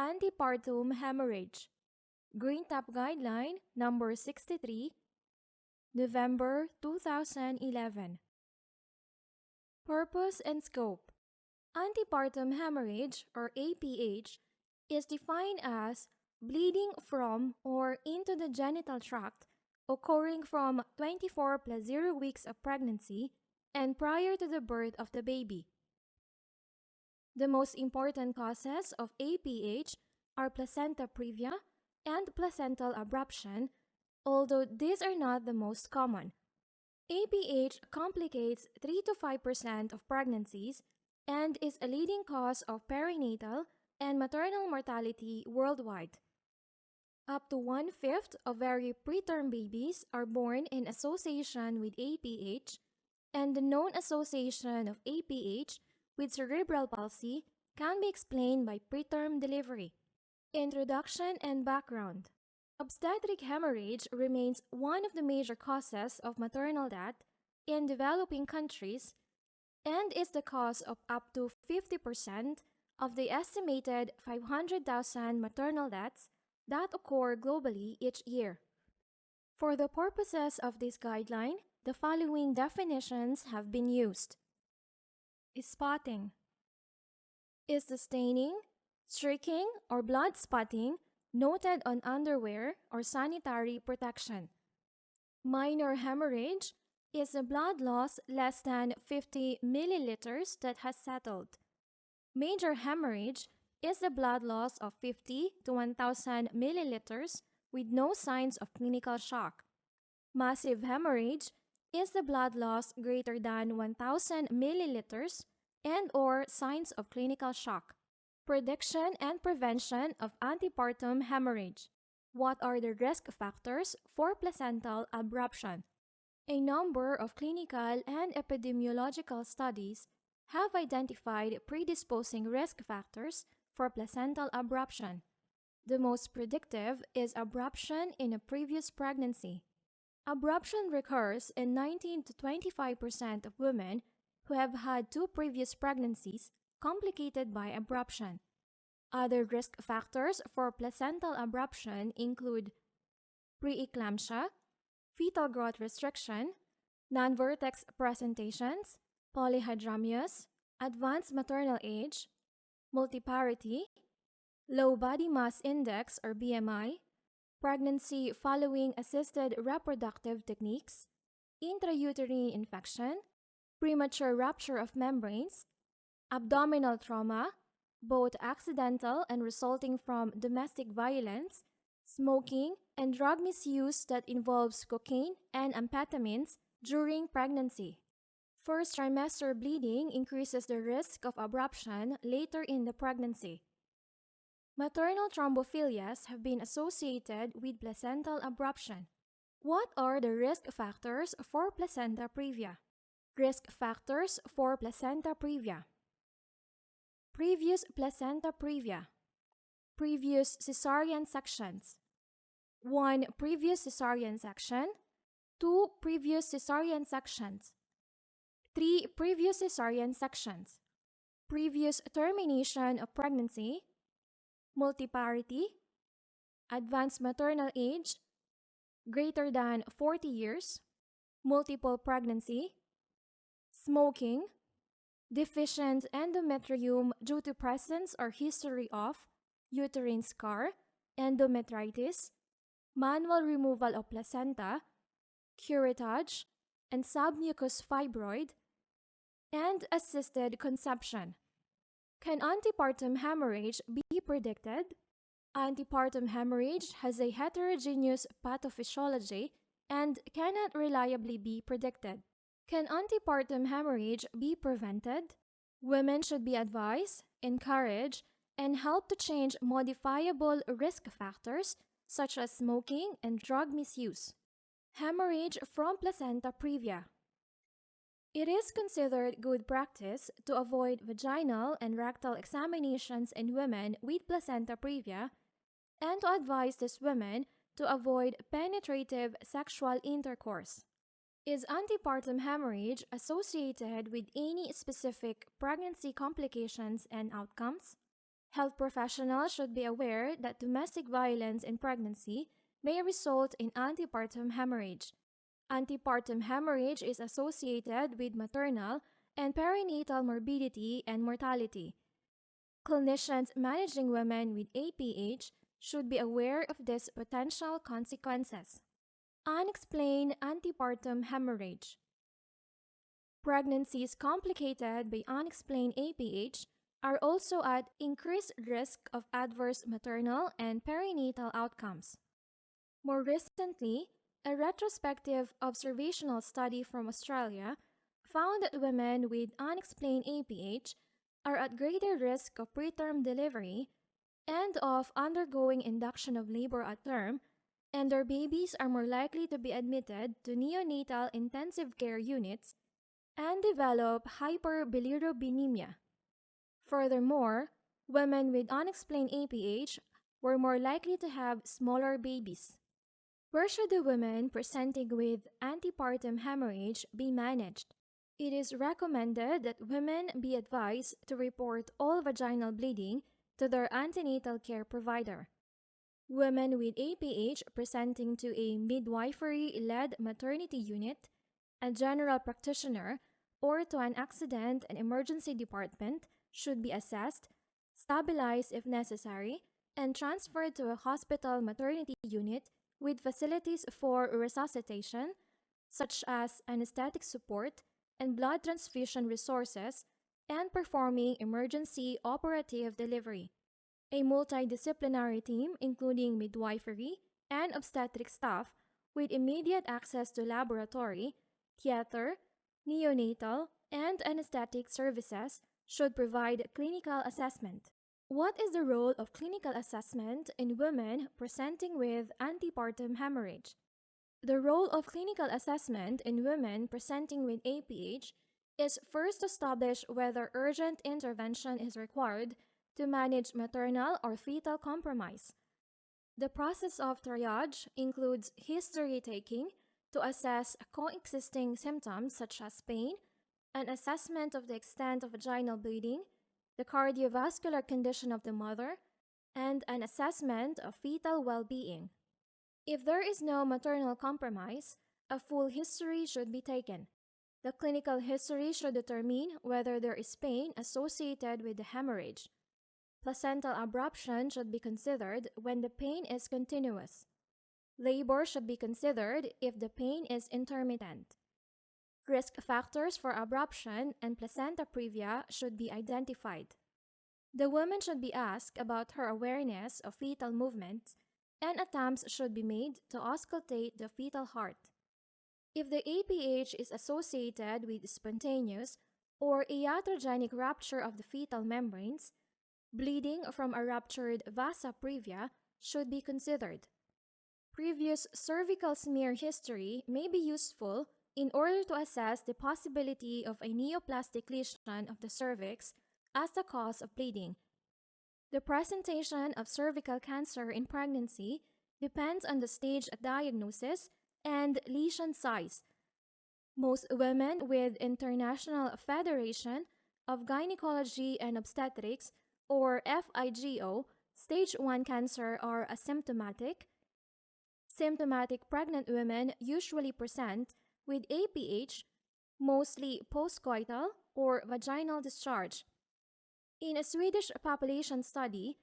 Antepartum Haemorrhage, Green Top Guideline number 63, November 2011. Purpose and scope. Antepartum hemorrhage, or APH, is defined as bleeding from or into the genital tract occurring from 24 plus 0 weeks of pregnancy and prior to the birth of the baby. The most important causes of APH are placenta previa and placental abruption, although these are not the most common. APH complicates 3 to 5% of pregnancies and is a leading cause of perinatal and maternal mortality worldwide. Up to 1/5 of very preterm babies are born in association with APH, and the known association of APH with cerebral palsy can be explained by preterm delivery. Introduction and background. Obstetric hemorrhage remains one of the major causes of maternal death in developing countries and is the cause of up to 50% of the estimated 500,000 maternal deaths that occur globally each year. For the purposes of this guideline, the following definitions have been used. Spotting is the staining, streaking, or blood spotting noted on underwear or sanitary protection. Minor hemorrhage is a blood loss less than 50 milliliters that has settled. Major hemorrhage is the blood loss of 50 to 1,000 milliliters with no signs of clinical shock. Massive hemorrhage is the blood loss greater than 1,000 milliliters and/or signs of clinical shock. Prediction and prevention of antepartum hemorrhage. What are the risk factors for placental abruption? A number of clinical and epidemiological studies have identified predisposing risk factors for placental abruption. The most predictive is abruption in a previous pregnancy. Abruption recurs in 19 to 25% of women who have had 2 previous pregnancies complicated by abruption. Other risk factors for placental abruption include preeclampsia, fetal growth restriction, non-vertex presentations, polyhydramnios, advanced maternal age, multiparity, low body mass index or BMI, pregnancy following assisted reproductive techniques, intrauterine infection, premature rupture of membranes, abdominal trauma, both accidental and resulting from domestic violence, smoking, and drug misuse that involves cocaine and amphetamines during pregnancy. First trimester bleeding increases the risk of abruption later in the pregnancy. Maternal thrombophilias have been associated with placental abruption. What are the risk factors for placenta previa? Risk factors for placenta previa. Previous placenta previa. Previous cesarean sections. 1 previous cesarean section. 2 previous cesarean sections. 3 previous cesarean sections. Previous termination of pregnancy. Multiparity. Advanced maternal age greater than 40 years. Multiple pregnancy. Smoking. Deficient endometrium due to presence or history of uterine scar, endometritis, manual removal of placenta, curettage, and submucous fibroid, and assisted conception. Can antepartum hemorrhage be predicted? Antepartum hemorrhage has a heterogeneous pathophysiology and cannot reliably be predicted. Can antepartum hemorrhage be prevented? Women should be advised, encouraged, and helped to change modifiable risk factors such as smoking and drug misuse. Hemorrhage from placenta previa. It is considered good practice to avoid vaginal and rectal examinations in women with placenta previa and to advise these women to avoid penetrative sexual intercourse. Is antepartum hemorrhage associated with any specific pregnancy complications and outcomes? Health professionals should be aware that domestic violence in pregnancy may result in antepartum hemorrhage. Antepartum hemorrhage is associated with maternal and perinatal morbidity and mortality. Clinicians managing women with APH should be aware of these potential consequences. Unexplained antepartum hemorrhage. Pregnancies complicated by unexplained APH are also at increased risk of adverse maternal and perinatal outcomes. More recently, a retrospective observational study from Australia found that women with unexplained APH are at greater risk of preterm delivery and of undergoing induction of labor at term, and their babies are more likely to be admitted to neonatal intensive care units and develop hyperbilirubinemia. Furthermore, women with unexplained APH were more likely to have smaller babies. Where should the women presenting with antepartum hemorrhage be managed? It is recommended that women be advised to report all vaginal bleeding to their antenatal care provider. Women with APH presenting to a midwifery-led maternity unit, a general practitioner, or to an accident and emergency department should be assessed, stabilized if necessary, and transferred to a hospital maternity unit with facilities for resuscitation, such as anesthetic support and blood transfusion resources, and performing emergency operative delivery. A multidisciplinary team, including midwifery and obstetric staff, with immediate access to laboratory, theater, neonatal, and anesthetic services, should provide clinical assessment. What is the role of clinical assessment in women presenting with antepartum hemorrhage? The role of clinical assessment in women presenting with APH is first to establish whether urgent intervention is required to manage maternal or fetal compromise. The process of triage includes history taking to assess coexisting symptoms such as pain, an assessment of the extent of vaginal bleeding, the cardiovascular condition of the mother, and an assessment of fetal well-being. If there is no maternal compromise, a full history should be taken. The clinical history should determine whether there is pain associated with the hemorrhage. Placental abruption should be considered when the pain is continuous. Labor should be considered if the pain is intermittent. Risk factors for abruption and placenta previa should be identified. The woman should be asked about her awareness of fetal movements, and attempts should be made to auscultate the fetal heart. If the APH is associated with spontaneous or iatrogenic rupture of the fetal membranes, bleeding from a ruptured vasa previa should be considered. Previous cervical smear history may be useful in order to assess the possibility of a neoplastic lesion of the cervix as the cause of bleeding. The presentation of cervical cancer in pregnancy depends on the stage of diagnosis and lesion size. Most women with International Federation of Gynecology and Obstetrics, or FIGO, stage 1 cancer are asymptomatic. Symptomatic pregnant women usually present with APH, mostly postcoital or vaginal discharge. In a Swedish population study,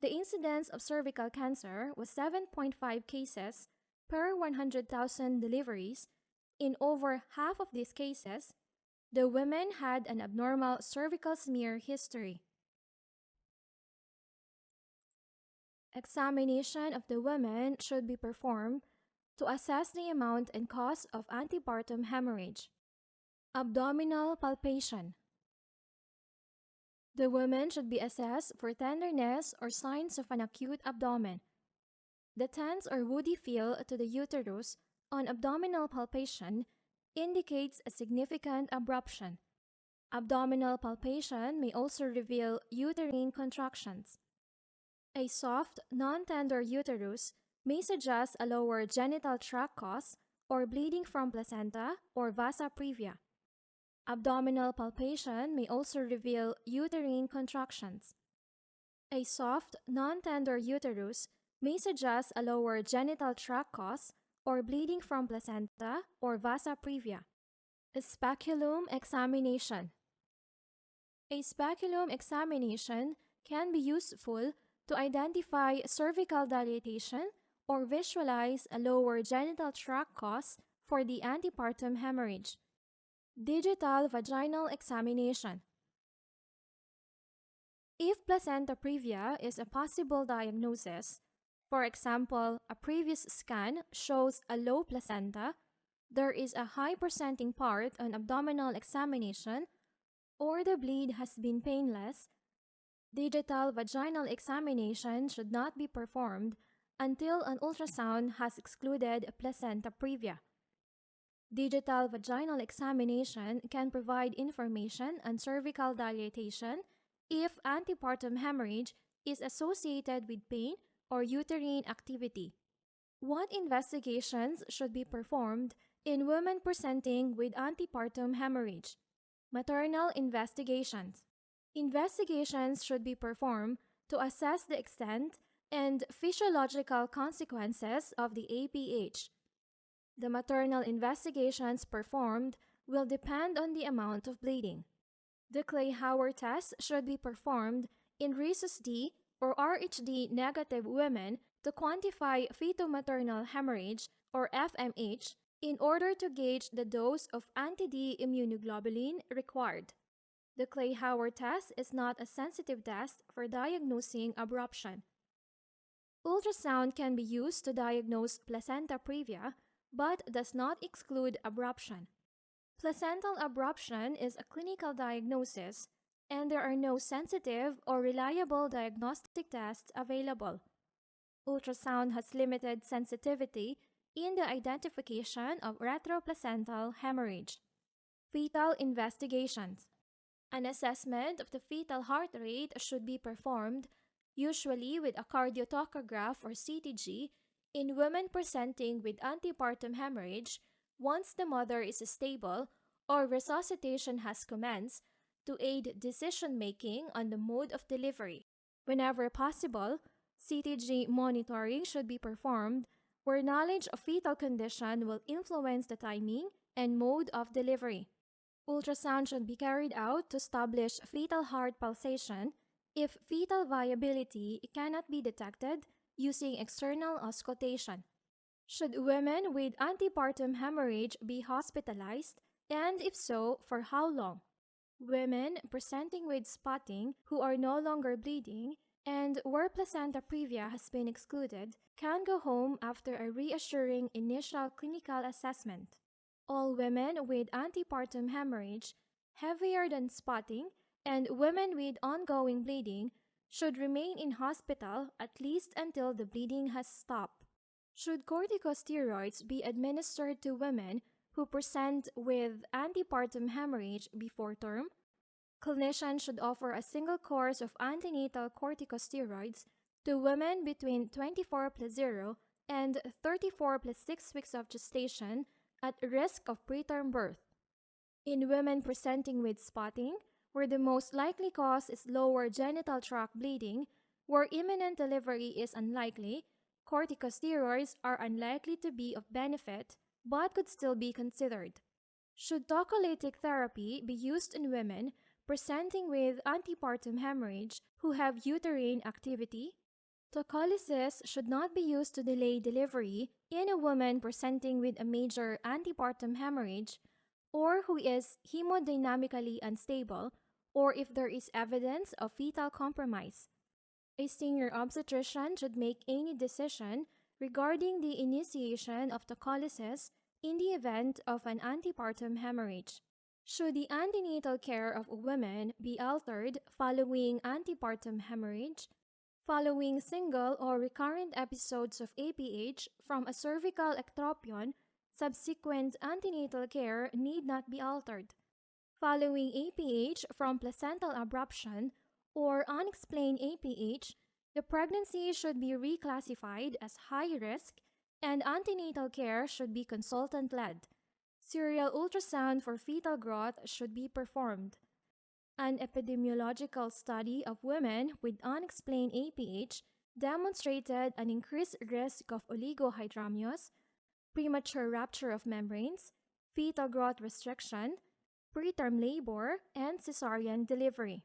the incidence of cervical cancer was 7.5 cases per 100,000 deliveries. In over half of these cases, the women had an abnormal cervical smear history. Examination of the women should be performed to assess the amount and cause of antepartum hemorrhage. Abdominal palpation. The woman should be assessed for tenderness or signs of an acute abdomen. The tense or woody feel to the uterus on abdominal palpation indicates a significant abruption. Abdominal palpation may also reveal uterine contractions. A soft, non-tender uterus may suggest a lower genital tract cause or bleeding from placenta or vasa previa. Abdominal palpation may also reveal uterine contractions. A soft, non-tender uterus may suggest a lower genital tract cause or bleeding from placenta or vasa previa. A speculum examination. A speculum examination can be useful to identify cervical dilatation or visualize a lower genital tract cause for the antepartum hemorrhage. Digital vaginal examination. If placenta previa is a possible diagnosis, for example, a previous scan shows a low placenta, there is a high presenting part on abdominal examination, or the bleed has been painless, digital vaginal examination should not be performed until an ultrasound has excluded placenta previa. Digital vaginal examination can provide information on cervical dilatation if antepartum hemorrhage is associated with pain or uterine activity. What investigations should be performed in women presenting with antepartum hemorrhage? Maternal investigations. Investigations should be performed to assess the extent and physiological consequences of the APH. The maternal investigations performed will depend on the amount of bleeding. The Clay-Howard test should be performed in rhesus-D or RHD negative women to quantify fetal-maternal hemorrhage or FMH in order to gauge the dose of anti-D immunoglobulin required. The Clay-Howard test is not a sensitive test for diagnosing abruption. Ultrasound can be used to diagnose placenta previa, but does not exclude abruption. Placental abruption is a clinical diagnosis, and there are no sensitive or reliable diagnostic tests available. Ultrasound has limited sensitivity in the identification of retroplacental hemorrhage. Fetal investigations. An assessment of the fetal heart rate should be performed, usually with a cardiotocograph or CTG, in women presenting with antepartum hemorrhage once the mother is stable or resuscitation has commenced to aid decision-making on the mode of delivery. Whenever possible, CTG monitoring should be performed where knowledge of fetal condition will influence the timing and mode of delivery. Ultrasound should be carried out to establish fetal heart pulsation if fetal viability cannot be detected using external auscultation. Should women with antepartum hemorrhage be hospitalized, and if so, for how long? Women presenting with spotting who are no longer bleeding and where placenta previa has been excluded can go home after a reassuring initial clinical assessment. All women with antepartum hemorrhage, heavier than spotting, and women with ongoing bleeding should remain in hospital at least until the bleeding has stopped. Should corticosteroids be administered to women who present with antepartum hemorrhage before term? Clinicians should offer a single course of antenatal corticosteroids to women between 24 plus 0 and 34 plus 6 weeks of gestation at risk of preterm birth. In women presenting with spotting, where the most likely cause is lower genital tract bleeding, where imminent delivery is unlikely, corticosteroids are unlikely to be of benefit but could still be considered. Should tocolytic therapy be used in women presenting with antepartum hemorrhage who have uterine activity? Tocolysis should not be used to delay delivery in a woman presenting with a major antepartum hemorrhage or who is hemodynamically unstable, or if there is evidence of fetal compromise. A senior obstetrician should make any decision regarding the initiation of tocolysis in the event of an antepartum hemorrhage. Should the antenatal care of women be altered following antepartum hemorrhage? Following single or recurrent episodes of APH from a cervical ectropion, subsequent antenatal care need not be altered. Following APH from placental abruption or unexplained APH, the pregnancy should be reclassified as high risk and antenatal care should be consultant-led. Serial ultrasound for fetal growth should be performed. An epidemiological study of women with unexplained APH demonstrated an increased risk of oligohydramnios, premature rupture of membranes, fetal growth restriction, preterm labor, and cesarean delivery.